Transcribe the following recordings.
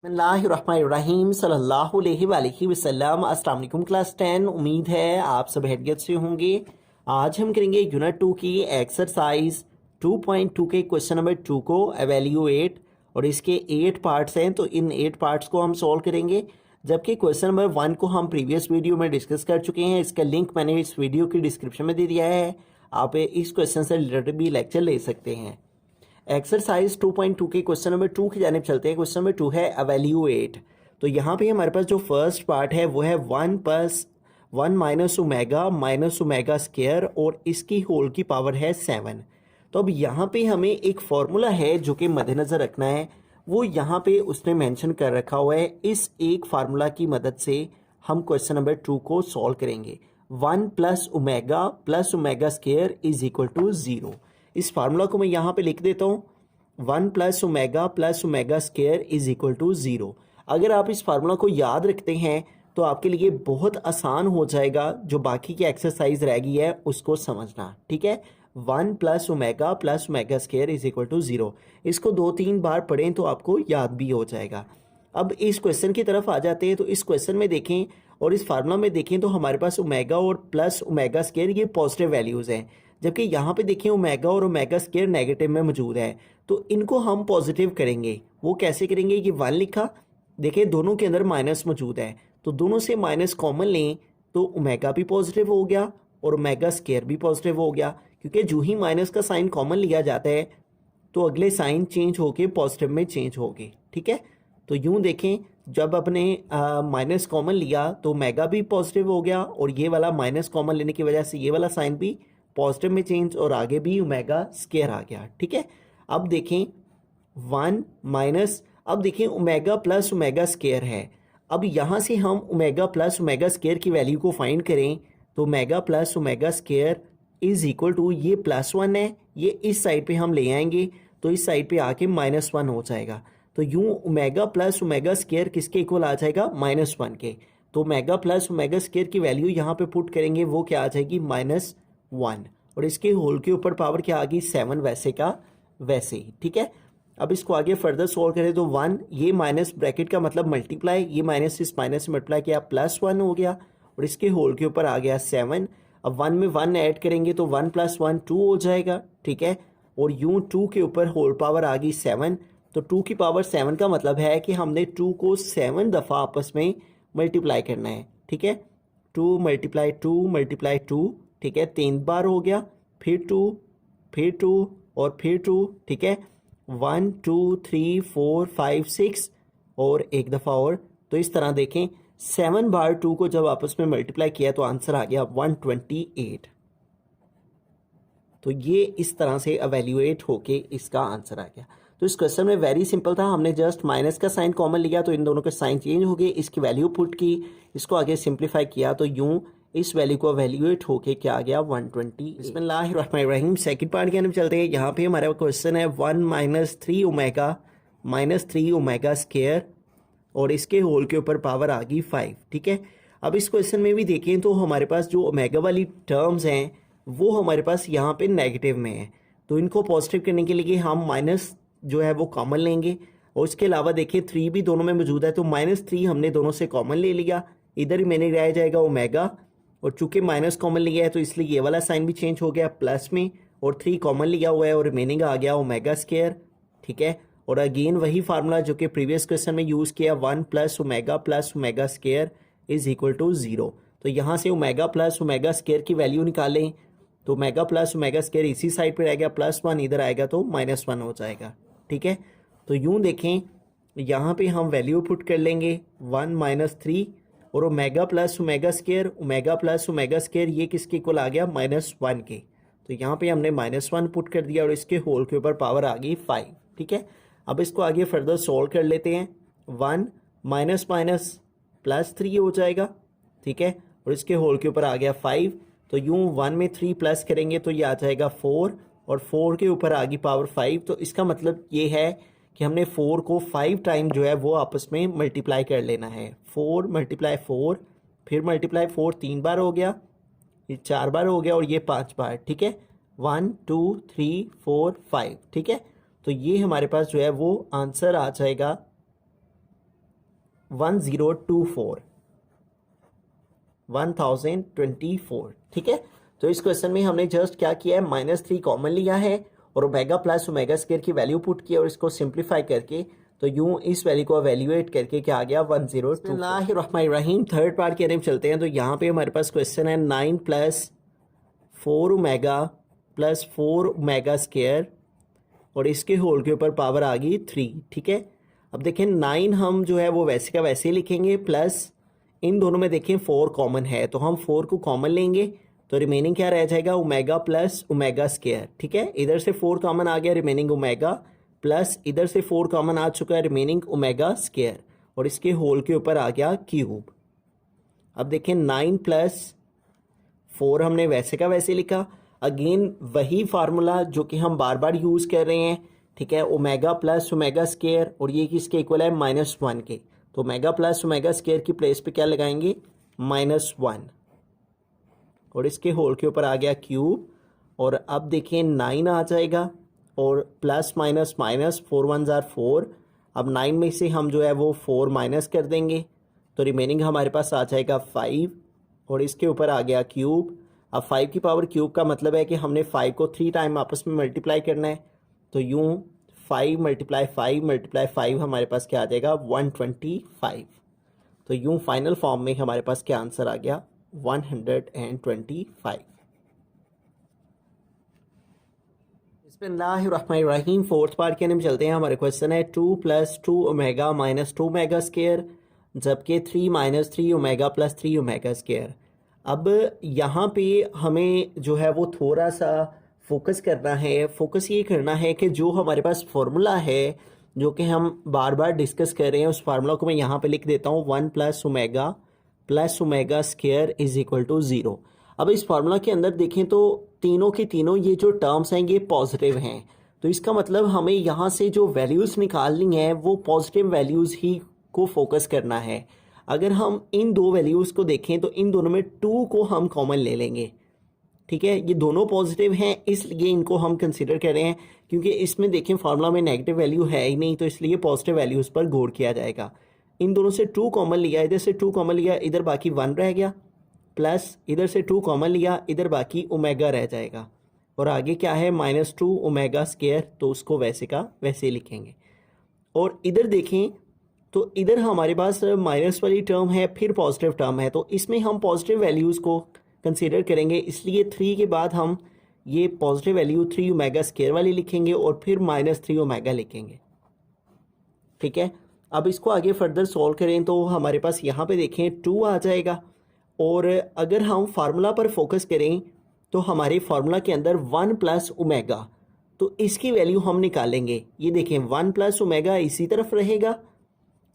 बिस्मिल्लाहिर्रहमानिर्रहीम सल्लल्लाहु अलैहि वसल्लम। अस्सलाम वालेकुम क्लास 10। उम्मीद है आप सब हैरियत से होंगे। आज हम करेंगे यूनिट 2 की एक्सरसाइज 2.2 के क्वेश्चन नंबर 2 को एवेल्यूएट, और इसके 8 पार्ट्स हैं तो इन 8 पार्ट्स को हम सॉल्व करेंगे। जबकि क्वेश्चन नंबर 1 को हम प्रीवियस वीडियो में डिस्कस कर चुके हैं। इसका लिंक मैंने इस वीडियो की डिस्क्रिप्शन में दे दिया है, आप इस क्वेश्चन से रिलेटेड भी लेक्चर ले सकते हैं। एक्सरसाइज 2.2 के क्वेश्चन नंबर 2 की जानिब चलते हैं। क्वेश्चन नंबर 2 है एवेल्यूएट। तो यहाँ पे हमारे पास जो फर्स्ट पार्ट है वो है 1 माइनस ओमेगा स्क्वायर और इसकी होल की पावर है 7। तो अब यहाँ पे हमें एक फॉर्मूला है जो कि मद्देनज़र रखना है, वो यहाँ पे उसने मेंशन कर रखा हुआ है। इस एक फार्मूला की मदद से हम क्वेश्चन नंबर 2 को सॉल्व करेंगे। 1 plus omega square is equal to 0। इस फार्मूला को मैं यहाँ पे लिख देता हूँ, 1 plus omega square is equal to 0। अगर आप इस फार्मूला को याद रखते हैं तो आपके लिए बहुत आसान हो जाएगा जो बाकी की एक्सरसाइज रह गई है उसको समझना। ठीक है, 1 plus omega square is equal to 0। इसको 2-3 बार पढ़ें तो आपको याद भी हो जाएगा। अब इस क्वेश्चन की तरफ आ जाते हैं। तो इस क्वेश्चन में देखें और इस फार्मूला में देखें तो हमारे पास ओमेगा और प्लस ओमेगा स्क्वायर ये पॉजिटिव वैल्यूज़ हैं, जबकि यहाँ पे देखें ओमेगा और ओमेगा स्क्वायर नेगेटिव में मौजूद है। तो इनको हम पॉजिटिव करेंगे। वो कैसे करेंगे? ये 1 लिखा, देखें दोनों के अंदर माइनस मौजूद है तो दोनों से माइनस कॉमन लें तो ओमेगा भी पॉजिटिव हो गया और ओमेगा स्क्वायर भी पॉजिटिव हो गया, क्योंकि जो ही माइनस का साइन कॉमन लिया जाता है तो अगले साइन चेंज होके पॉजिटिव में चेंज हो गए। ठीक है, तो यूं देखें जब अपने माइनस कॉमन लिया तो ओमेगा भी पॉजिटिव हो गया और ये वाला माइनस कॉमन लेने की वजह से ये वाला साइन भी पॉजिटिव में चेंज और आगे भी ओमेगा स्क्वायर आ गया। ठीक है, अब देखें 1 माइनस, अब देखें ओमेगा प्लस ओमेगा स्क्वायर है। अब यहाँ से हम ओमेगा प्लस ओमेगा स्क्वायर की वैल्यू को फाइंड करें तो omega plus omega square is equal to, ये +1 है, ये इस साइड पे हम ले आएंगे तो इस साइड पे आके -1 हो जाएगा। तो यूं ओमेगा प्लस ओमेगा स्क्वायर किसके इक्वल आ जाएगा? -1 के। तो ओमेगा प्लस ओमेगा स्क्वायर की वैल्यू यहाँ पे पुट करेंगे, वो क्या आ जाएगी? -1, और इसके होल के ऊपर पावर क्या आ गई? 7, वैसे का वैसे ही। ठीक है, अब इसको आगे फर्दर सोल्व करें तो 1, ये माइनस ब्रैकेट का मतलब मल्टीप्लाई, ये माइनस इस माइनस से मल्टीप्लाई किया +1 हो गया और इसके होल के ऊपर आ गया 7। अब 1 में 1 ऐड करेंगे तो 1 + 1 2 हो जाएगा। ठीक है, और यूं 2 के ऊपर होल पावर आ गई 7, तो 2 की पावर 7 का मतलब है कि हमने 2 को 7 दफ़ा आपस में मल्टीप्लाई करना है। ठीक है, 2 × 2 × 2, ठीक है, 3 बार हो गया, फिर 2, फिर 2 और फिर 2। ठीक है, 1 2 3 4 5 6 और एक दफ़ा और। तो इस तरह देखें 7 बार 2 को जब आपस में मल्टीप्लाई किया तो आंसर आ गया 128। तो ये इस तरह से एवेल्यूएट होके इसका आंसर आ गया। तो इस क्वेश्चन में वेरी सिंपल था, हमने जस्ट माइनस का साइन कॉमन लिया तो इन दोनों के साइन चेंज हो गए, इसकी वैल्यू पुट की, इसको आगे सिंप्लीफाई किया तो यूं इस वैल्यू को एवेल्यूएट होके क्या आ गया? 120। बिस्मिल्लाहिर्रहमानिर्रहीम। सेकंड पार्ट के अंदर चलते हैं। यहाँ पे हमारा क्वेश्चन है 1 - 3 ओमेगा स्क्वायर और इसके होल के ऊपर पावर आ गई 5। ठीक है, अब इस क्वेश्चन में भी देखें तो हमारे पास जो ओमेगा वाली टर्म्स हैं वो हमारे पास यहाँ पे नेगेटिव में है, तो इनको पॉजिटिव करने के लिए हम माइनस जो है वो कॉमन लेंगे। और इसके अलावा देखिए 3 भी दोनों में मौजूद है तो -3 हमने दोनों से कॉमन ले लिया, इधर ही मैंने रह जाएगा ओमेगा, और चूंकि माइनस कॉमन लिया है तो इसलिए ये वाला साइन भी चेंज हो गया प्लस में, और 3 कॉमन लिया हुआ है और रिमेनिंग आ गया ओमेगा स्क्वायर। ठीक है, और अगेन वही फार्मूला जो कि प्रीवियस क्वेश्चन में यूज़ किया, 1 + omega square is equal to 0। तो यहाँ से ओमेगा प्लस ओमेगा स्क्वायर की वैल्यू निकालें तो ओमेगा प्लस ओमेगा स्क्वायर इसी साइड पर रहेगा, +1 इधर आएगा तो -1 हो जाएगा। ठीक है, तो यूं देखें यहाँ पे हम वैल्यू पुट कर लेंगे 1 - 3 और ओमेगा प्लस ओमेगा स्क्वायर ये किसके इक्वल आ गया? -1 के। तो यहाँ पे हमने -1 पुट कर दिया और इसके होल के ऊपर पावर आ गई 5। ठीक है, अब इसको आगे फर्दर सोल्व कर लेते हैं। 1 - +3 हो जाएगा। ठीक है, और इसके होल के ऊपर आ गया 5। तो यूं 1 में 3 प्लस करेंगे तो ये आ जाएगा 4 और 4 के ऊपर आ गई पावर 5। तो इसका मतलब ये है कि हमने 4 को 5 टाइम जो है वो आपस में मल्टीप्लाई कर लेना है। 4 × 4 फिर मल्टीप्लाई 4 3 बार हो गया, ये 4 बार हो गया और ये 5 बार। ठीक है, 1 2 3 4 5। ठीक है, तो ये हमारे पास जो है वो आंसर आ जाएगा 1024 ठीक है। तो इस क्वेश्चन में हमने जस्ट क्या किया है, -3 कॉमन लिया है और ओमेगा प्लस ओमेगा स्क्वायर की वैल्यू पुट किया और इसको सिंप्लीफाई करके तो यूं इस वैल्यू को एवेल्युएट करके क्या आ गया 1024। थर्ड पार्ट की तरफ चलते हैं। तो यहाँ पे हमारे पास क्वेश्चन है 9 + 4 ओमेगा + 4 ओमेगा स्क्वायर और इसके होल के ऊपर पावर आ गई 3 ठीक है। अब देखें 9 हम जो है वो वैसे का वैसे ही लिखेंगे, प्लस इन दोनों में देखें 4 कॉमन है तो हम 4 को कॉमन लेंगे तो रिमेनिंग क्या रह जाएगा, ओमेगा प्लस ओमेगा स्क्वायर ठीक है। इधर से 4 कॉमन आ गया, रिमेनिंग ओमेगा, प्लस इधर से 4 कॉमन आ चुका है, रिमेनिंग ओमेगा स्क्वायर और इसके होल के ऊपर आ गया क्यूब। अब देखें 9 + 4 हमने वैसे का वैसे लिखा, अगेन वही फार्मूला जो कि हम बार बार यूज़ कर रहे हैं ठीक है, ओमेगा प्लस ओमेगा स्क्वायर और ये किसके इक्वल है -1 के। तो ओमेगा प्लस ओमेगा स्क्वायर की प्लेस पे क्या लगाएंगे, -1 और इसके होल के ऊपर आ गया क्यूब। और अब देखिए 9 आ जाएगा और प्लस माइनस माइनस 4 1 जार 4। अब 9 में से हम जो है वो 4 माइनस कर देंगे तो रिमेनिंग हमारे पास आ जाएगा 5 और इसके ऊपर आ गया क्यूब। अब 5 की पावर क्यूब का मतलब है कि हमने 5 को 3 टाइम आपस में मल्टीप्लाई करना है तो यूं 5 × 5 हमारे पास क्या आ जाएगा 125। तो यूं फाइनल फॉर्म में हमारे पास क्या आंसर आ गया 125। बिस्मिल्लाहिर्रहमानिर्रहीम। फोर्थ पार्ट के अंदर चलते हैं। हमारे क्वेश्चन है 2 + 2 ओमेगा -2 ओमेगा स्क्वायर जबकि 3 - 3 ओमेगा + 3 ओमेगा स्क्वायर। अब यहाँ पे हमें जो है वो थोड़ा सा फोकस करना है। फोकस ये करना है कि जो हमारे पास फार्मूला है जो कि हम बार बार डिस्कस कर रहे हैं उस फार्मूला को मैं यहाँ पे लिख देता हूँ 1 + ओमेगा + ओमेगा स्क्वायर = 0। अब इस फार्मूला के अंदर देखें तो तीनों के तीनों ये जो टर्म्स हैं ये पॉजिटिव हैं तो इसका मतलब हमें यहाँ से जो वैल्यूज़ निकालनी है वो पॉजिटिव वैल्यूज़ ही को फोकस करना है। अगर हम इन दो वैल्यूज़ को देखें तो इन दोनों में 2 को हम कॉमन ले लेंगे ठीक है। ये दोनों पॉजिटिव हैं इसलिए इनको हम कंसिडर कर रहे हैं क्योंकि इसमें देखें फार्मूला में नेगेटिव वैल्यू है ही नहीं तो इसलिए पॉजिटिव वैल्यूज़ पर गौर किया जाएगा। इन दोनों से 2 कॉमन लिया, इधर से 2 कॉमन लिया, इधर बाकी 1 रह गया, प्लस इधर से 2 कॉमन लिया, इधर बाकी ओमेगा रह जाएगा और आगे क्या है -2 ओमेगा स्क्वायर तो उसको वैसे का वैसे लिखेंगे। और इधर देखें तो इधर हमारे पास माइनस वाली टर्म है फिर पॉजिटिव टर्म है तो इसमें हम पॉजिटिव वैल्यूज़ को कंसीडर करेंगे इसलिए 3 के बाद हम ये पॉजिटिव वैल्यू 3 ओमेगा स्क्वायर वाली लिखेंगे और फिर -3 ओमेगा लिखेंगे ठीक है। अब इसको आगे फर्दर सॉल्व करें तो हमारे पास यहाँ पे देखें 2 आ जाएगा और अगर हम फार्मूला पर फोकस करें तो हमारे फार्मूला के अंदर 1 + ओमेगा तो इसकी वैल्यू हम निकालेंगे। ये देखें 1 + ओमेगा इसी तरफ रहेगा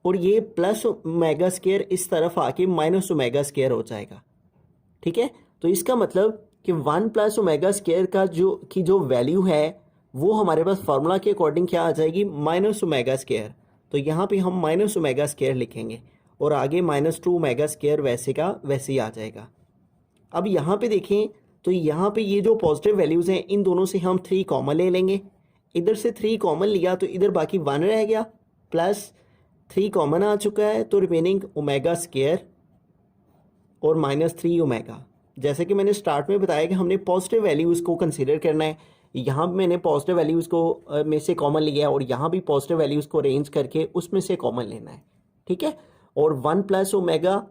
और ये प्लस ओमेगा स्क्वायर इस तरफ आके माइनस ओमेगा स्क्वायर हो जाएगा ठीक है। तो इसका मतलब कि 1 + ओमेगा स्क्वायर का जो वैल्यू है वो हमारे पास फार्मूला के अकॉर्डिंग क्या आ जाएगी -ओमेगा स्क्वायर। तो यहाँ पे हम -ओमेगा स्क्वायर लिखेंगे और आगे -2 ओमेगा स्क्वायर वैसे का वैसे ही आ जाएगा। अब यहाँ पे देखें तो यहाँ पे ये जो पॉजिटिव वैल्यूज़ हैं इन दोनों से हम 3 कॉमन ले लेंगे, इधर से 3 कॉमन लिया तो इधर बाकी 1 रह गया, प्लस 3 कॉमन आ चुका है तो रिमेनिंग ओमेगा स्क्वायर और -3 ओमेगा। जैसे कि मैंने स्टार्ट में बताया कि हमने पॉजिटिव वैल्यूज़ को कंसीडर करना है। यहाँ मैंने पॉजिटिव वैल्यूज़ को में से कॉमन लिया है और यहाँ भी पॉजिटिव वैल्यूज़ को अरेंज करके उसमें से कॉमन लेना है ठीक है। और 1 + ओमेगा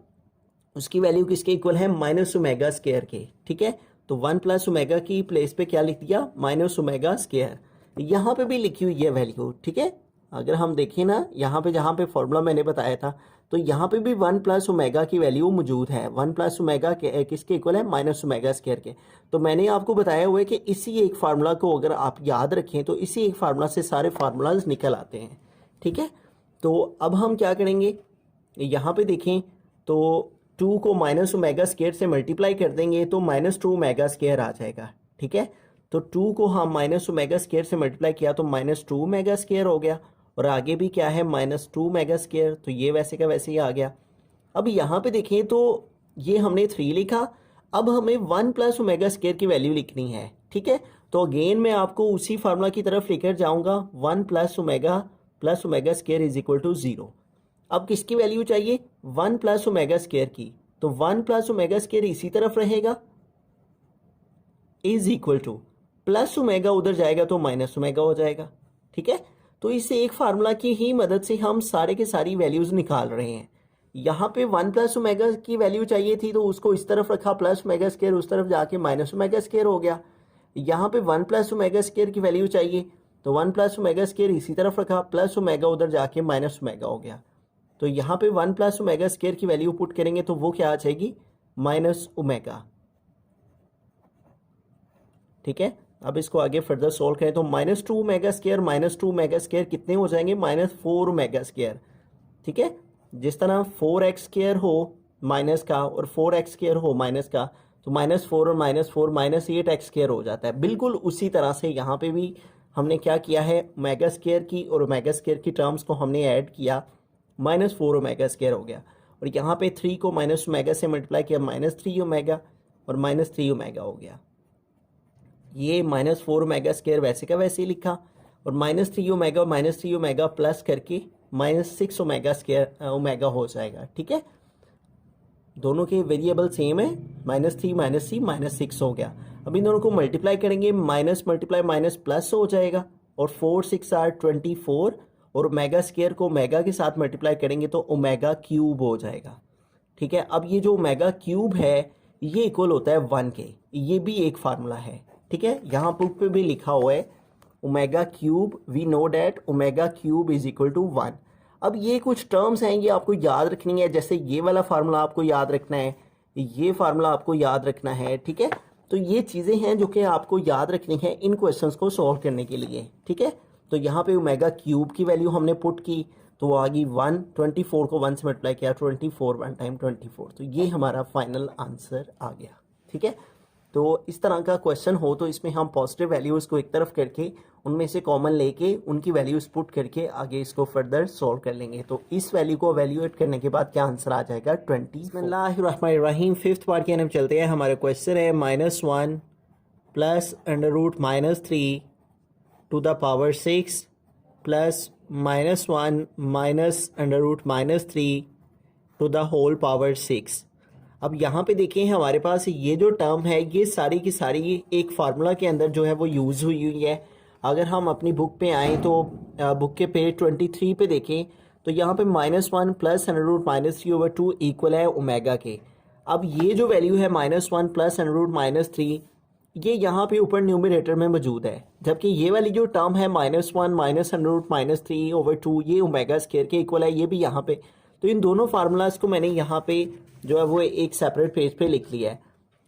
उसकी वैल्यू किसके इक्वल है -ओमेगा स्क्वायर के ठीक है। तो 1 + ओमेगा की प्लेस पे क्या लिख दिया -ओमेगा स्क्वायर। यहाँ पे भी लिखी हुई है वैल्यू ठीक है। अगर हम देखें ना यहाँ पे जहाँ पे फॉर्मूला मैंने बताया था तो यहाँ पे भी 1 + ओमेगा की वैल्यू मौजूद है। 1 + ओमेगा किसके इक्वल है -ओमेगा स्क्वायर के। तो मैंने आपको बताया हुआ है कि इसी एक फार्मूला को अगर आप याद रखें तो इसी एक फार्मूला से सारे फार्मूलाज निकल आते हैं ठीक है। तो अब हम क्या करेंगे, यहाँ पे देखें तो 2 को -ओमेगा स्क्वायर से मल्टीप्लाई कर देंगे तो -2 ओमेगा स्क्वायर आ जाएगा ठीक है। तो 2 को हम -ओमेगा स्क्वायर से मल्टीप्लाई किया तो -2 ओमेगा स्क्वायर हो गया और आगे भी क्या है -2 ओमेगा स्क्वायर तो ये वैसे का वैसे ही आ गया। अब यहाँ पे देखें तो ये हमने 3 लिखा, अब हमें 1 + ओमेगा स्क्वायर की वैल्यू लिखनी है ठीक है। तो अगेन मैं आपको उसी फार्मूला की तरफ लेकर जाऊँगा 1 + ओमेगा स्क्वायर = 0। अब किसकी वैल्यू चाहिए, 1 प्लस ओमेगा स्केयर की, तो 1 प्लस ओमेगा स्केयर इसी तरफ रहेगा is equal two plus omega उधर जाएगा तो माइनस ओमेगा हो जाएगा। ठीक है, तो इस एक फार्मूला की ही मदद से हम सारे के सारी वैल्यूज निकाल रहे हैं। यहाँ पे 1 प्लस ओमेगा की वैल्यू चाहिए थी तो उसको इस तरफ रखा, प्लस ओमेगा स्केयर उस तरफ जाके माइनस ओमेगा स्केयर हो गया। यहाँ पे 1 प्लस ओमेगा स्केयर की वैल्यू चाहिए तो 1 प्लस ओमेगा स्केयर इसी तरफ रखा, प्लस ओमेगा उधर जाके माइनस ओमेगा हो गया। तो यहाँ पे 1 प्लस ओमेगा स्केयर की वैल्यू पुट करेंगे तो वो क्या आ जाएगी, माइनस ओमेगा। ठीक है, अब इसको आगे फर्दर सोल्व करें तो माइनस 2 ओमेगा स्केयर कितने हो जाएंगे, माइनस 4 ओमेगा स्केयर। ठीक है, जिस तरह 4x स्केयर हो माइनस का और 4x स्केयर हो माइनस का, तो -4 और -4 -8x स्केयर हो जाता है। बिल्कुल उसी तरह से यहाँ पे भी हमने क्या किया है, ओमेगा स्केयर की और ओमेगा स्केयर की टर्म्स को हमने ऐड किया, -4 ओमेगा स्केयर हो गया। और यहाँ पे 3 को माइनस ओमेगा से मल्टीप्लाई किया, -3 ओमेगा और -3 ओमेगा हो गया। ये -4 ओमेगा स्केयर वैसे का वैसे ही लिखा और -3 ओमेगा प्लस करके -6 ओमेगा स्केयर ओमेगा हो जाएगा। ठीक है, दोनों के वेरिएबल सेम है, -3 -6 हो गया। अब इन दोनों को मल्टीप्लाई करेंगे, माइनस मल्टीप्लाई माइनस प्लस हो जाएगा और 4 6 आर 24 और ओमेगा स्केयर को ओमेगा के साथ मल्टीप्लाई करेंगे तो ओमेगा क्यूब हो जाएगा। ठीक है, अब ये जो ओमेगा क्यूब है ये इक्वल होता है 1 के, ये भी एक फार्मूला है। ठीक है, यहाँ बुक पे भी लिखा हुआ है omega cube, we know that omega cube is equal to 1। अब ये कुछ टर्म्स हैं, ये आपको याद रखनी है, जैसे ये वाला फार्मूला आपको याद रखना है, ये फार्मूला आपको याद रखना है। ठीक है, तो ये चीज़ें हैं जो कि आपको याद रखनी है इन क्वेश्चंस को सॉल्व करने के लिए। ठीक है, तो यहाँ पे ओमेगा क्यूब की वैल्यू हमने पुट की तो वो आ गई 1, 24 को 1 से मल्टीप्लाई किया 24, 1 टाइम 24, तो ये हमारा फाइनल आंसर आ गया। ठीक है, तो इस तरह का क्वेश्चन हो तो इसमें हम पॉजिटिव वैल्यूज़ को एक तरफ करके उनमें से कॉमन लेके उनकी वैल्यूज़ पुट करके आगे इसको फर्दर सॉल्व कर लेंगे। तो इस वैल्यू को एवेल्यूएट करने के बाद क्या आंसर आ जाएगा, 20। बिस्मिल्लाहिर्रहमानिर्रहीम, फिफ्थ पार्ट की हम चलते हैं। हमारे क्वेश्चन है -1 plus √-3 to the power 6 plus -1 minus √-3 to the whole power 6। अब यहाँ पे देखें हमारे पास ये जो टर्म है ये सारी की सारी एक फार्मूला के अंदर जो है वो यूज़ हुई है। अगर हम अपनी बुक पे आएँ तो बुक के पेज 23 पे देखें तो यहाँ पे -1 प्लस √-3/2 इक्वल है ओमेगा के। अब ये जो वैल्यू है -1 प्लस √-3 ये यहाँ पे ऊपर न्यूमरेटर में मौजूद है, जबकि ये वाली जो टर्म है -1 माइनस √-3/2 ये ओमेगा स्केयर के इक्वल है, ये भी यहाँ पे। तो इन दोनों फार्मूलाज को मैंने यहाँ पे जो है वो एक सेपरेट पेज पे लिख लिया है।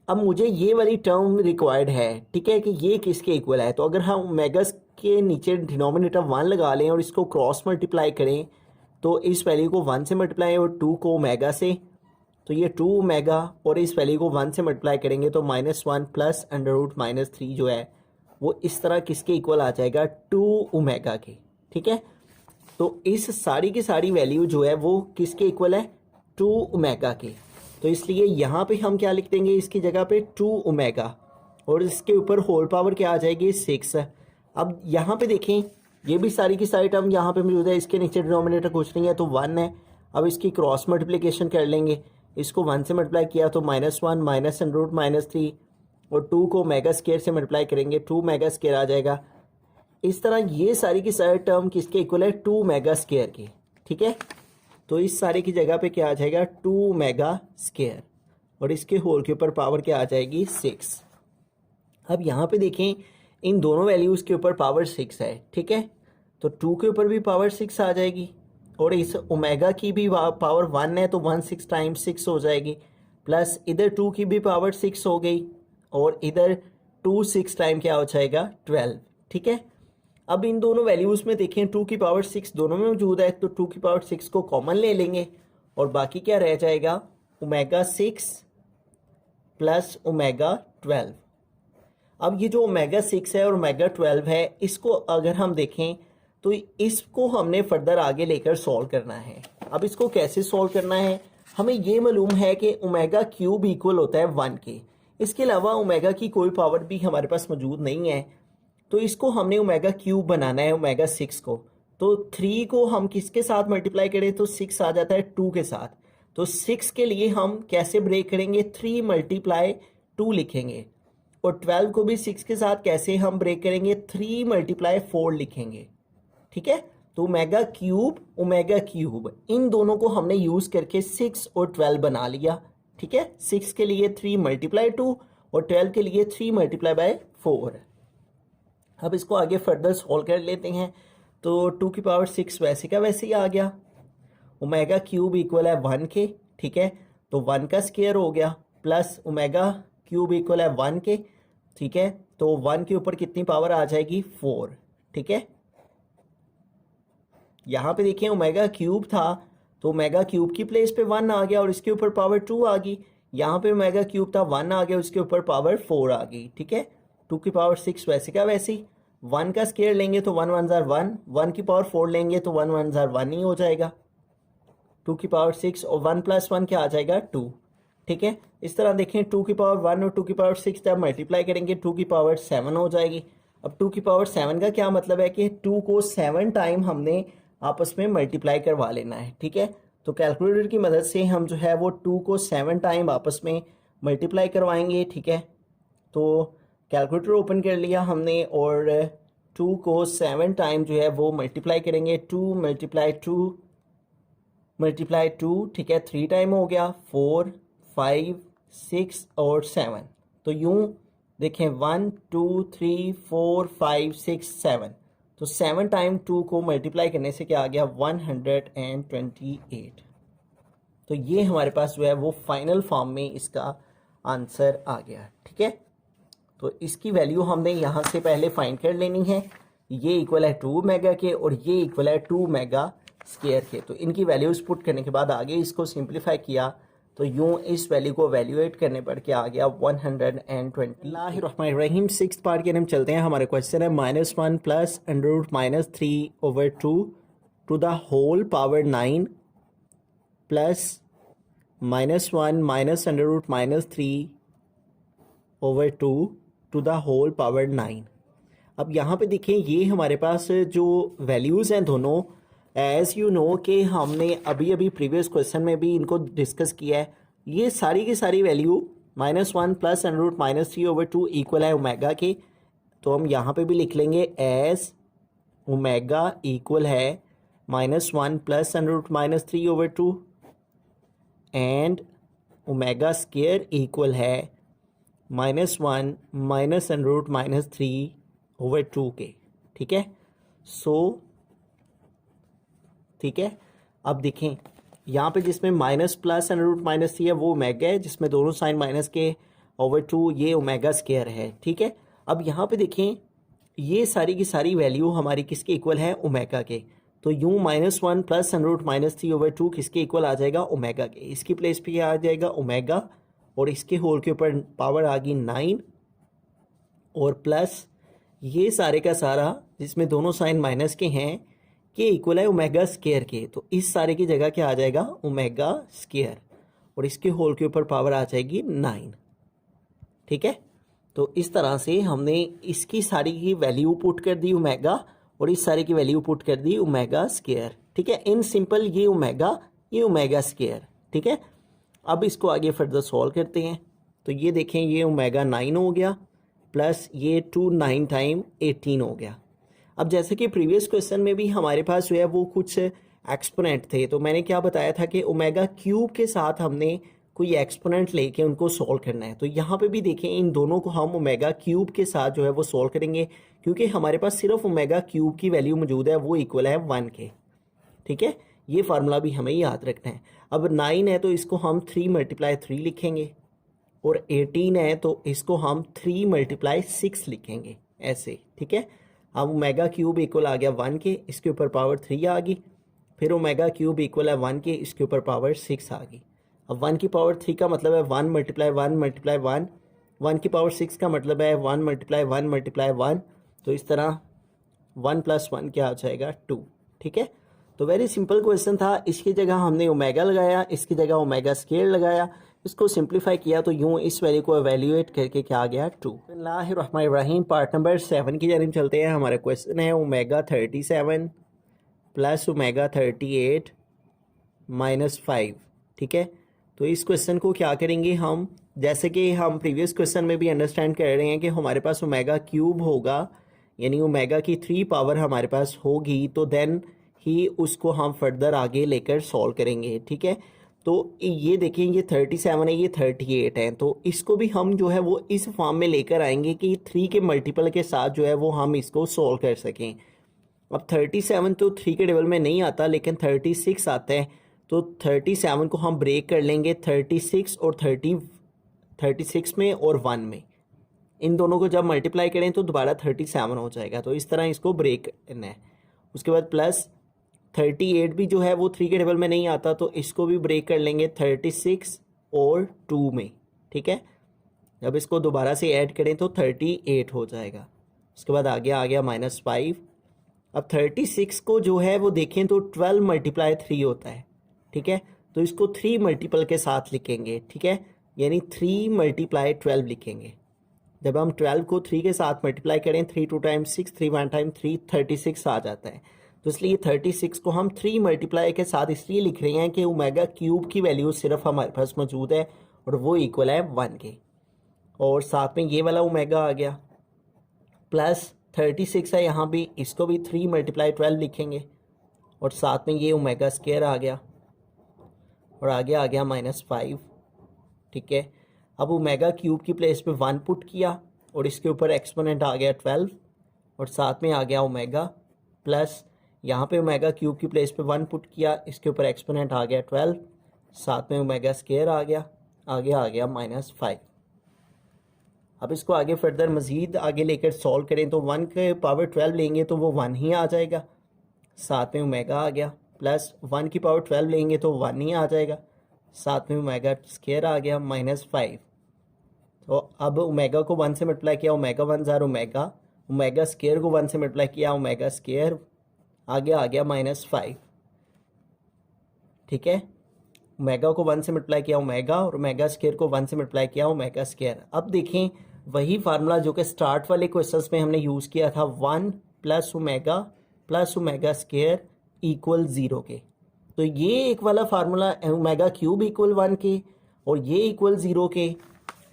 अब मुझे ये वाली टर्म रिक्वायर्ड है, ठीक है, कि ये किसके इक्वल है। तो अगर हम ओमेगा के नीचे डिनोमिनेटर 1 लगा लें और इसको क्रॉस मल्टीप्लाई करें तो इस वैल्यू को 1 से मल्टीप्लाई और 2 को ओमेगा से, तो ये 2 ओमेगा और इस वैल्यू को 1 से मल्टीप्लाई करेंगे तो -1 प्लस √-3 जो है वो इस तरह किसके इक्वल आ जाएगा, 2 ओमेगा के। ठीक है, तो इस सारी की सारी वैल्यू जो है वो किसके इक्वल है, 2 ओमेगा के। तो इसलिए यहाँ पे हम क्या लिख देंगे, इसकी जगह पे 2 ओमेगा और इसके ऊपर होल पावर क्या आ जाएगी, 6। अब यहाँ पे देखें ये भी सारी की सारी टर्म यहाँ पे मौजूद है, इसके नीचे डिनोमिनेटर कुछ नहीं है तो 1 है। अब इसकी क्रॉस मल्टीप्लिकेशन कर लेंगे, इसको 1 से मल्टीप्लाई किया तो -1 माइनस √-3 और 2 को ओमेगा स्केयर से मल्टीप्लाई करेंगे 2 ओमेगा स्केयर आ जाएगा। इस तरह ये सारी की सारी टर्म किसके इक्वल है, 2 ओमेगा स्केयर के। ठीक है, तो इस सारे की जगह पे क्या आ जाएगा, 2 ओमेगा स्केयर और इसके होल के ऊपर पावर क्या आ जाएगी, 6। अब यहाँ पे देखें इन दोनों वैल्यूज़ के ऊपर पावर 6 है। ठीक है, तो 2 के ऊपर भी पावर 6 आ जाएगी और इस ओमेगा की भी पावर 1 है तो 1 6 टाइम्स 6 हो जाएगी, प्लस इधर 2 की भी पावर 6 हो गई और इधर 2 6 टाइम क्या हो जाएगा, 12। ठीक है, अब इन दोनों वैल्यूज़ में देखें 2 की पावर 6 दोनों में मौजूद है तो 2 की पावर 6 को कॉमन ले लेंगे और बाकी क्या रह जाएगा, ओमेगा 6 प्लस ओमेगा 12। अब ये जो ओमेगा 6 है और ओमेगा 12 है इसको अगर हम देखें तो इसको हमने फर्दर आगे लेकर सॉल्व करना है। अब इसको कैसे सॉल्व करना है, हमें ये मालूम है कि ओमेगा क्यूब इक्वल होता है 1 के। इसके अलावा ओमेगा की कोई पावर भी हमारे पास मौजूद नहीं है तो इसको हमने ओमेगा क्यूब बनाना है ओमेगा 6 को। तो 3 को हम किसके साथ मल्टीप्लाई करें तो 6 आ जाता है 2 के साथ। तो 6 के लिए हम कैसे ब्रेक करेंगे, 3 मल्टीप्लाई 2 लिखेंगे। और 12 को भी 6 के साथ कैसे हम ब्रेक करेंगे, 3 मल्टीप्लाई 4 लिखेंगे। ठीक है, तो ओमेगा क्यूब इन दोनों को हमने यूज करके 6 और 12 बना लिया। ठीक है, 6 के लिए 3 मल्टीप्लाई 2 और 12 के लिए 3 मल्टीप्लाई बाय 4। अब इसको आगे फर्दर सॉल्व कर लेते हैं। तो 2 की पावर 6 वैसे का वैसे ही आ गया। ओमेगा क्यूब इक्वल है 1 के। ठीक है, तो 1 का स्क्वायर हो गया प्लस ओमेगा क्यूब इक्वल है 1 के। ठीक है, तो 1 के ऊपर कितनी पावर आ जाएगी, 4। ठीक है, यहाँ पे देखिए ओमेगा क्यूब था तो ओमेगा क्यूब की प्लेस पे 1 आ गया और इसके ऊपर पावर 2 आ गई। यहाँ पे ओमेगा क्यूब था 1 आ गया, उसके ऊपर पावर 4 आ गई। ठीक है, 2 की पावर 6 वैसे का वैसे ही। 1 का स्क्वायर लेंगे तो 1 1 जार 1, 1 की पावर 4 लेंगे तो 1 1 जार 1 ही हो जाएगा। 2 की पावर 6 और 1 प्लस 1 क्या आ जाएगा, 2। ठीक है, इस तरह देखें 2 की पावर 1 और 2 की पावर 6 जब मल्टीप्लाई करेंगे 2 की पावर 7 हो जाएगी। अब 2 की पावर 7 का क्या मतलब है कि 2 को 7 टाइम हमने आपस में मल्टीप्लाई करवा लेना है। ठीक है, तो कैलकुलेटर की मदद से हम जो है वो 2 को 7 टाइम आपस में मल्टीप्लाई करवाएंगे। ठीक है, तो कैलकुलेटर ओपन कर लिया हमने और 2 को 7 टाइम जो है वो मल्टीप्लाई करेंगे। 2 मल्टीप्लाई 2। ठीक है, 3 टाइम हो गया, 4 5 6 और 7। तो यूं देखें 1 2 3 4 5 6 7, तो 7 टाइम 2 को मल्टीप्लाई करने से क्या आ गया, 128। तो ये हमारे पास जो है वो फाइनल फॉर्म में इसका आंसर आ गया। ठीक है, तो इसकी वैल्यू हमने यहाँ से पहले फाइंड कर लेनी है। ये इक्वल है 2 मेगा के और ये इक्वल है 2 मेगा स्क्वायर के। तो इनकी वैल्यूज पुट करने के बाद आगे इसको सिंप्लीफाई किया तो यूं इस वैल्यू को वैल्यूएट करने पर क्या आ गया, 120। सिक्स्थ पार्ट के हम चलते हैं। हमारे क्वेश्चन है -1 plus √-3/2 to the whole power 9 plus -1 minus √-3/2 to the whole power 9। अब यहाँ पे देखें ये हमारे पास जो वैल्यूज़ हैं दोनों, एज़ यू नो कि हमने अभी अभी प्रीवियस क्वेश्चन में भी इनको डिस्कस किया है। ये सारी की सारी वैल्यू -1 प्लस √-3/2 इक्वल है ओमेगा के। तो हम यहाँ पे भी लिख लेंगे एज ओमेगा इक्वल है -1 plus √-3/2 and omega square equal है -1 माइनस √-3/2 के। ठीक है, सो ठीक है, अब देखें यहाँ पे जिसमें माइनस प्लस √-3 है वो ओमेगा है, जिसमें दोनों साइन माइनस के /2 ये ओमेगा स्क्वायर है। ठीक है, अब यहाँ पे देखें ये सारी की सारी वैल्यू हमारी किसके इक्वल है, ओमेगा के। तो यूं -1 प्लस √-3/2 किसके इक्वल आ जाएगा, ओमेगा के। इसकी प्लेस पे आ जाएगा ओमेगा और इसके होल के ऊपर पावर आ गई 9 और प्लस ये सारे का सारा जिसमें दोनों साइन माइनस के हैं के इक्वल है ओमेगा स्क्वायर के। तो इस सारे की जगह क्या आ जाएगा, ओमेगा स्क्वायर और इसके होल के ऊपर पावर आ जाएगी 9। ठीक है, तो इस तरह से हमने इसकी सारी की वैल्यू पुट कर दी ओमेगा और इस सारे की वैल्यू पुट कर दी ओमेगा स्क्वायर। ठीक है, इन सिंपल ये ओमेगा स्क्वायर। ठीक है, अब इसको आगे फर्दर सॉल्व करते हैं। तो ये देखें ये ओमेगा 9 हो गया प्लस ये 2 9 टाइम 18 हो गया। अब जैसे कि प्रीवियस क्वेश्चन में भी हमारे पास जो है वो कुछ एक्सपोनेंट थे, तो मैंने क्या बताया था कि ओमेगा क्यूब के साथ हमने कोई एक्सपोनेंट लेके उनको सॉल्व करना है। तो यहाँ पे भी देखें इन दोनों को हम ओमेगा क्यूब के साथ जो है वो सॉल्व करेंगे, क्योंकि हमारे पास सिर्फ ओमेगा क्यूब की वैल्यू मौजूद है, वो इक्वल है 1 के। ठीक है, ये फार्मूला भी हमें याद रखना है। अब 9 है तो इसको हम 3 × 3 लिखेंगे और 18 है तो इसको हम 3 × 6 लिखेंगे ऐसे। ठीक है, अब ओमेगा क्यूब इक्वल आ गया 1 के, इसके ऊपर पावर 3 आ गई। फिर ओमेगा क्यूब इक्वल है 1 के, इसके ऊपर पावर 6 आ गई। अब 1 की पावर 3 का मतलब है 1 × 1 × 1। 1 की पावर 6 का मतलब है 1 × 1 × 1। तो इस तरह 1 + 1 क्या आ जाएगा, 2। ठीक है, तो वेरी सिंपल क्वेश्चन था। इसकी जगह हमने ओमेगा लगाया, इसकी जगह ओमेगा स्क्वायर लगाया, इसको सिंप्लीफाई किया तो यूं इस वैल्यू को एवेल्यूएट करके क्या आ गया, 2। बिस्मिल्लाहिर्रहमानिर्रहीम, पार्ट नंबर 7 की जानिब चलते हैं। हमारा क्वेश्चन है ओमेगा 37 प्लस ओमेगा 38 माइनस 5। ठीक है, तो इस क्वेश्चन को क्या करेंगे हम, जैसे कि हम प्रीवियस क्वेश्चन में भी अंडरस्टैंड कर रहे हैं कि हमारे पास ओमेगा क्यूब होगा, यानी ओमेगा की 3 पावर हमारे पास होगी, तो देन ही उसको हम फर्दर आगे लेकर सॉल्व करेंगे। ठीक है, तो ये देखें, ये 37 है, ये 38 है, तो इसको भी हम जो है वो इस फॉर्म में लेकर आएंगे कि 3 के मल्टीपल के साथ जो है वो हम इसको सॉल्व कर सकें। अब 37 तो 3 के टेबल में नहीं आता, लेकिन 36 आता है, तो 37 को हम ब्रेक कर लेंगे 36 और 36 में और 1 में, इन दोनों को जब मल्टीप्लाई करें तो दोबारा 37 हो जाएगा, तो इस तरह इसको ब्रेक करना है। उसके बाद प्लस 38 भी जो है वो 3 के टेबल में नहीं आता, तो इसको भी ब्रेक कर लेंगे 36 और 2 में। ठीक है, जब इसको दोबारा से ऐड करें तो 38 हो जाएगा। उसके बाद आगे आ गया -5। अब 36 को जो है वो देखें तो 12 मल्टीप्लाई 3 होता है। ठीक है, तो इसको 3 मल्टीपल के साथ लिखेंगे। ठीक है, यानी 3 मल्टीप्लाई 12 लिखेंगे। जब हम 12 को 3 के साथ मल्टीप्लाई करें, 3 2 टाइम्स 6, 3 1 टाइम 3, 36 आ जाता है। तो इसलिए 36 को हम 3 मल्टीप्लाई के साथ इसलिए लिख रहे हैं कि ओमेगा क्यूब की वैल्यू सिर्फ हमारे पास मौजूद है और वो इक्वल है 1 के, और साथ में ये वाला ओमेगा आ गया, प्लस 36 है यहाँ भी, इसको भी 3 मल्टीप्लाई 12 लिखेंगे, और साथ में ये ओमेगा स्क्वायर आ गया, और आगे आ गया -5। ठीक है, अब ओमेगा क्यूब की प्लेस पे 1 पुट किया, और इसके ऊपर एक्सपोनेंट आ गया 12, और साथ में आ गया ओमेगा, प्लस यहाँ पे ओमेगा क्यूब की प्लेस पे 1 पुट किया, इसके ऊपर एक्सपोनेंट आ गया 12, साथ में ओमेगा स्क्वायर आ गया, आगे आ गया -5। अब इसको आगे फर्दर मज़ीद आगे लेकर सॉल्व करें तो 1 के पावर 12 लेंगे तो वो 1 ही आ जाएगा, साथ में ओमेगा आ गया, प्लस 1 की पावर 12 लेंगे तो 1 ही आ जाएगा, साथ में ओमेगा स्क्वायर आ गया -5। तो अब ओमेगा को 1 से मल्टीप्लाई किया, ओमेगा 1 ज़ार ओमेगा, ओमेगा स्क्वायर को 1 से मल्टीप्लाई किया, ओमेगा स्क्वायर, आगे आ गया -5। ठीक है, ओमेगा को 1 से मल्टीप्लाई किया ओमेगा, और ओमेगा स्क्वायर को 1 से मल्टीप्लाई किया ओमेगा स्क्वायर। अब देखें वही फार्मूला जो कि स्टार्ट वाले क्वेश्चंस में हमने यूज़ किया था, 1 प्लस ओमेगा स्क्वायर इक्वल 0 के। तो ये एक वाला फार्मूला ओमेगा क्यूब इक्वल 1 के, और ये इक्वल 0 के,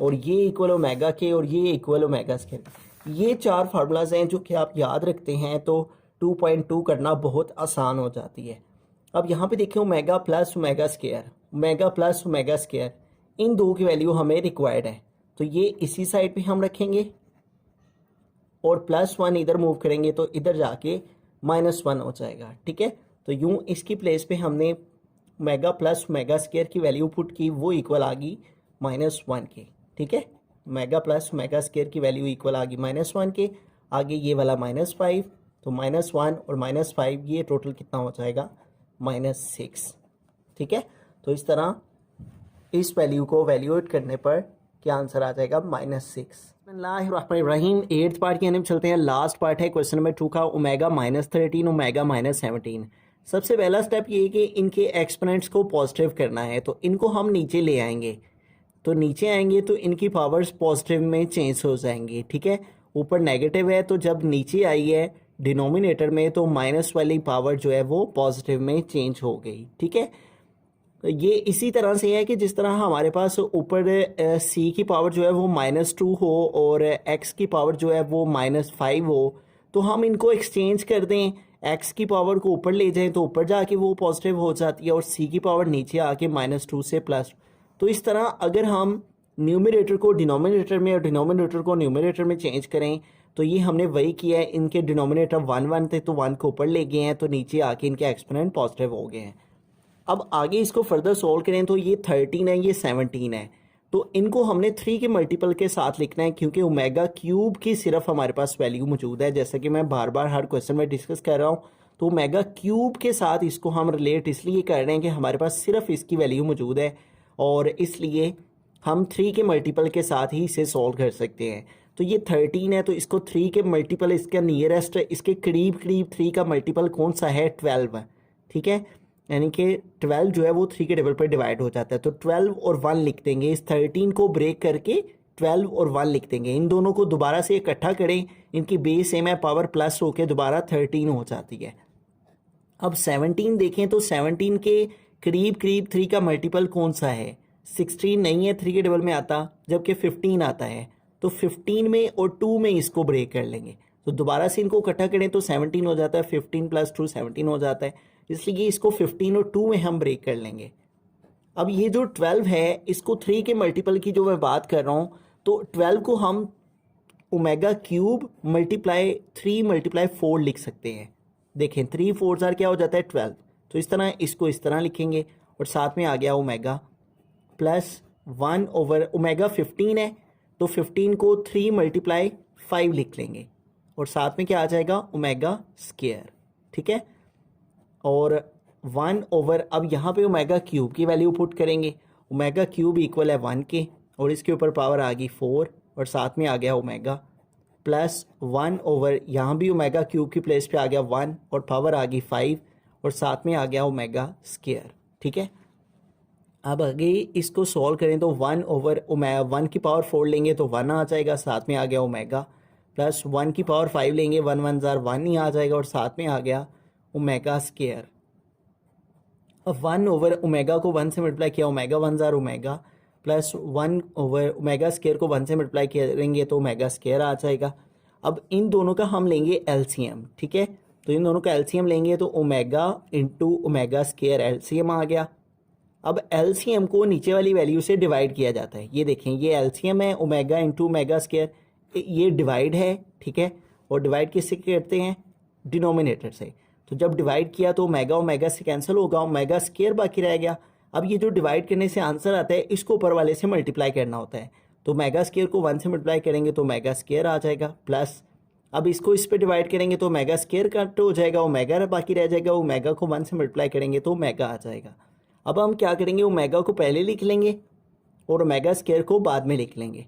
और ये इक्वल ओमेगा के, और ये इक्वल ओमेगा स्क्वायर। ये 4 फार्मूलाज हैं जो कि आप याद रखते हैं तो 2.2 करना बहुत आसान हो जाती है। अब यहाँ पे देखें ओमेगा प्लस ओमेगा स्क्वायर, इन दो की वैल्यू हमें रिक्वायर्ड है, तो ये इसी साइड पे हम रखेंगे, और +1 इधर मूव करेंगे तो इधर जाके -1 हो जाएगा। ठीक है, तो यूं इसकी प्लेस पे हमने ओमेगा प्लस ओमेगा स्क्वायर की वैल्यू पुट की, वो इक्वल आ गई -1 के। ठीक है, ओमेगा प्लस ओमेगा स्क्वायर की वैल्यू इक्वल आ गई -1 के, आगे ये वाला -5, तो -1 और -5 ये टोटल कितना हो जाएगा -6। ठीक है, तो इस तरह इस वैल्यू को वैल्यूएट करने पर क्या आंसर आ जाएगा -6। बिस्मिल्लाहिर्रहमानिर्रहीम, 8th पार्ट की तरफ चलते हैं। लास्ट पार्ट है क्वेश्चन नंबर 2 का, ओमेगा -13 ओमेगा -17। सबसे पहला स्टेप ये है कि इनके एक्सपोनेंट्स को पॉजिटिव करना है, तो इनको हम नीचे ले आएंगे, तो नीचे आएंगे तो इनकी पावर्स पॉजिटिव में चेंज हो जाएंगी। ठीक है, ऊपर नेगेटिव है, तो जब नीचे आई है डिनोमिनेटर में तो माइनस वाली पावर जो है वो पॉजिटिव में चेंज हो गई। ठीक है, तो ये इसी तरह से है कि जिस तरह हमारे पास ऊपर सी की पावर जो है वो -2 हो और एक्स की पावर जो है वो -5 हो, तो हम इनको एक्सचेंज कर दें, एक्स की पावर को ऊपर ले जाएं तो ऊपर जाके वो पॉजिटिव हो जाती है, और सी की पावर नीचे आके -2 से प्लस। तो इस तरह अगर हम न्यूमरेटर को डिनोमिनेटर में और डिनोमिनेटर को न्यूमरेटर में चेंज करें, तो ये हमने वही किया है। इनके डिनोमिनेटर 1 थे तो 1 को ऊपर ले गए हैं, तो नीचे आके इनके एक्सपोनेंट पॉजिटिव हो गए हैं। अब आगे इसको फर्दर सोल्व करें तो ये 13 है, ये 17 है, तो इनको हमने 3 के मल्टीपल के साथ लिखना है, क्योंकि ओमेगा क्यूब की सिर्फ हमारे पास वैल्यू मौजूद है। जैसा कि मैं बार बार हर क्वेश्चन में डिस्कस कर रहा हूँ, तो ओमेगा क्यूब के साथ इसको हम रिलेट इसलिए कर रहे हैं कि हमारे पास सिर्फ इसकी वैल्यू मौजूद है, और इसलिए हम 3 के मल्टीपल के साथ ही इसे सॉल्व कर सकते हैं। तो ये 13 है, तो इसको 3 के मल्टीपल, इसका नियरेस्ट, इसके करीब 3 का मल्टीपल कौन सा है, 12। ठीक है, यानी कि 12 जो है वो 3 के टेबल पर डिवाइड हो जाता है, तो 12 और 1 लिख देंगे। इस 13 को ब्रेक करके 12 और 1 लिख देंगे। इन दोनों को दोबारा से इकट्ठा करें, इनकी बेस सेम है, पावर प्लस होकर दोबारा 13 हो जाती है। अब 17 देखें तो 17 के करीब करीब 3 का मल्टीपल कौन सा है? 16 नहीं है, 3 के डबल में आता, जबकि 15 आता है। तो 15 में और 2 में इसको ब्रेक कर लेंगे, तो दोबारा से इनको इकट्ठा करें तो 17 हो जाता है, 15 + 2 17 हो जाता है, इसलिए इसको 15 और 2 में हम ब्रेक कर लेंगे। अब ये जो 12 है इसको 3 के मल्टीपल की जो मैं बात कर रहा हूँ, तो 12 को हम ओमेगा क्यूब मल्टीप्लाई 3 × 4 लिख सकते हैं। देखें 3 4 जार क्या हो जाता है 12, तो इस तरह इसको इस तरह लिखेंगे और साथ में आ गया ओमेगा प्लस 1 ओवर ओमेगा 15 है, तो 15 को 3 × 5 लिख लेंगे और साथ में क्या आ जाएगा ओमेगा स्क्वायर, ठीक है। और 1 ओवर, अब यहाँ पे ओमेगा क्यूब की वैल्यू पुट करेंगे, ओमेगा क्यूब इक्वल है 1 के और इसके ऊपर पावर आ गई 4 और साथ में आ गया ओमेगा प्लस 1 ओवर, यहाँ भी ओमेगा क्यूब की प्लेस पे आ गया 1 और पावर आ गई 5 और साथ में आ गया ओमेगा स्क्वायर, ठीक है। अब आगे इसको सॉल्व करें तो 1 ओवर 1 की पावर 4 लेंगे तो 1 आ जाएगा, साथ में आ गया ओमेगा प्लस 1 की पावर 5 लेंगे 1 1 जार 1 ही आ जाएगा और साथ में आ गया ओमेगा स्क्वायर। अब 1 ओवर ओमेगा को 1 से मल्टीप्लाई किया, omega 1 jar omega plus 1 over omega square को 1 से मल्टीप्लाई करेंगे तो ओमेगा स्क्वायर आ जाएगा। अब इन दोनों का हम लेंगे एलसीएम, ठीक है, तो इन दोनों का एलसीएम लेंगे तो omega into omega square LCM आ गया। अब एलसीएम को नीचे वाली वैल्यू से डिवाइड किया जाता है, ये देखें ये एलसीएम है ओमेगा इंटू ओमेगा स्क्वायर, ये डिवाइड है, ठीक है, और डिवाइड किससे करते हैं? डिनोमिनेटर से। तो जब डिवाइड किया तो ओमेगा ओमेगा से कैंसिल होगा, ओमेगा स्क्वायर बाकी रह गया। अब ये जो डिवाइड करने से आंसर आता है इसको ऊपर वाले से मल्टीप्लाई करना होता है, तो ओमेगा स्क्वायर को 1 से मल्टीप्लाई करेंगे तो ओमेगा स्क्वायर आ जाएगा प्लस, अब इसको इस पे डिवाइड करेंगे तो ओमेगा स्क्वायर कट हो जाएगा, ओमेगा बाकी रह जाएगा, ओमेगा को 1 से मल्टीप्लाई करेंगे तो ओमेगा आ जाएगा। अब हम क्या करेंगे, ओमेगा को पहले लिख लेंगे और ओमेगा स्क्वायर को बाद में लिख लेंगे।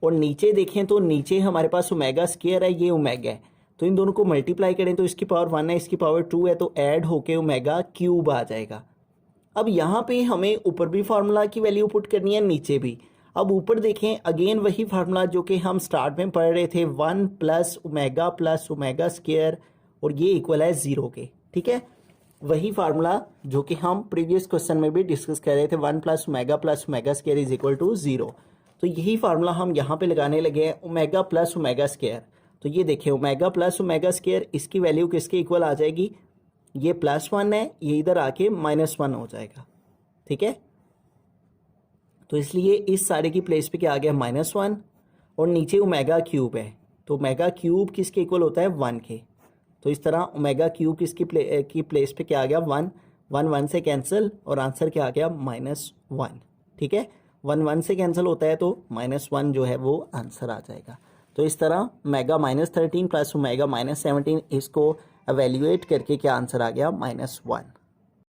और नीचे देखें तो नीचे हमारे पास ओमेगा स्क्वायर है, ये ओमेगा है, तो इन दोनों को मल्टीप्लाई करें तो इसकी पावर 1 है, इसकी पावर 2 है, तो ऐड होके ओमेगा क्यूब आ जाएगा। अब यहाँ पे हमें ऊपर भी फार्मूला की वैल्यू पुट करनी है, नीचे भी। अब ऊपर देखें अगेन वही फार्मूला जो कि हम स्टार्ट में पढ़ रहे थे, 1 प्लस ओमेगा स्क्वायर और ये इक्वल है 0 के, ठीक है, वही फार्मूला जो कि हम प्रीवियस क्वेश्चन में भी डिस्कस कर रहे थे, 1 plus omega square is equal to 0। तो यही फार्मूला हम यहाँ पे लगाने लगे हैं, ओमेगा प्लस ओमेगा स्क्वायर। तो ये देखिए ओमेगा प्लस ओमेगा स्क्वायर, इसकी वैल्यू किसके इक्वल आ जाएगी, ये +1 है, ये इधर आके -1 हो जाएगा, ठीक है। तो इसलिए इस सारे की प्लेस पे क्या आ गया -1 और नीचे ओमेगा क्यूब है, तो ओमेगा क्यूब किसके इक्वल होता है 1 के, तो इस तरह ओमेगा क्यूब किसकी प्लेस पे क्या आ गया 1 1 1 से कैंसिल और आंसर क्या आ गया -1, ठीक है। 1 1 से कैंसिल होता है तो -1 जो है वो आंसर आ जाएगा। तो इस तरह ओमेगा -13 प्लस ओमेगा -17 इसको एवेल्यूएट करके क्या आंसर आ गया -1।